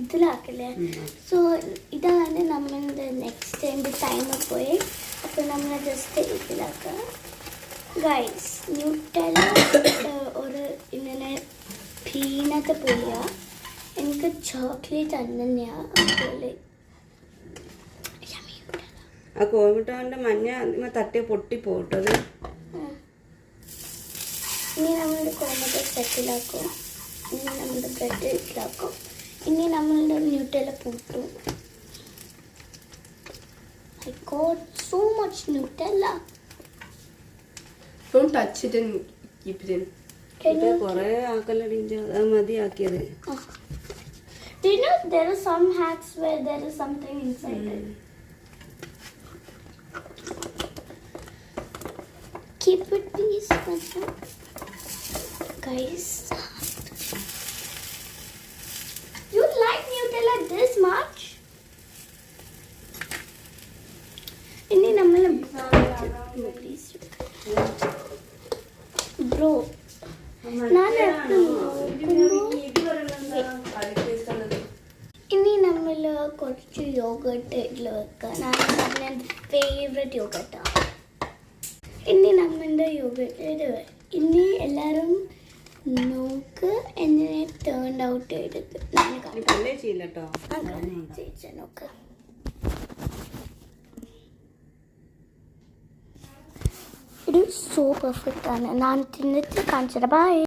ഇതിലാക്കില്ലേ. So ഇതാണ് നമ്മളുടെ next എൻ്റെ ടൈമിൽ പോയി. അപ്പോൾ നമ്മൾ ജസ്റ്റ് ഇതിലാക്കാം ഗൈസ്. ന്യൂട്ടെല്ല ഒരു ഇങ്ങനെ പീനട്ട് പോലെയ. എനിക്ക് ചോക്ലേറ്റ് തന്നെയാണ് അതുപോലെ. ആ കോഴിമുട്ടൻ്റെ മഞ്ഞ തട്ടി പൊട്ടിപ്പോട്ടത്. ഇനി നമ്മളുടെ കോഴിമുട്ട സെറ്റിലാക്കും. ഇനി നമ്മളുടെ ബ്രെഡ് ഇതിലാക്കും. ഇനി നമ്മളുടെ ന്യൂട്ടെല്ല പൊട്ടും. I got so much Nutella. Don't touch it and keep it in. കുറേ ആക്കലടി മതിയാക്കിയത്. Do you know there are some hacks where there is something inside it? Keep it please, guys. You like Nutella this much? Inni nammal please bro. ഇനി നമ്മൾ കുറച്ച് yoghurt ഇതിൽ വെക്കുക. എൻ്റെ favourite യോഗട്ടാണ്. ഇനി നമ്മളുടെ yoghurt ഇനി എല്ലാവരും നോക്ക് എങ്ങനെ ടേൺ ഔട്ട് എടുത്ത് ചേച്ചാ നോക്ക്. ഇത് സോ പെർഫെക്റ്റ് ആണ്. ഞാൻ തിന്നിട്ട് കാണിച്ചത്. ബൈ.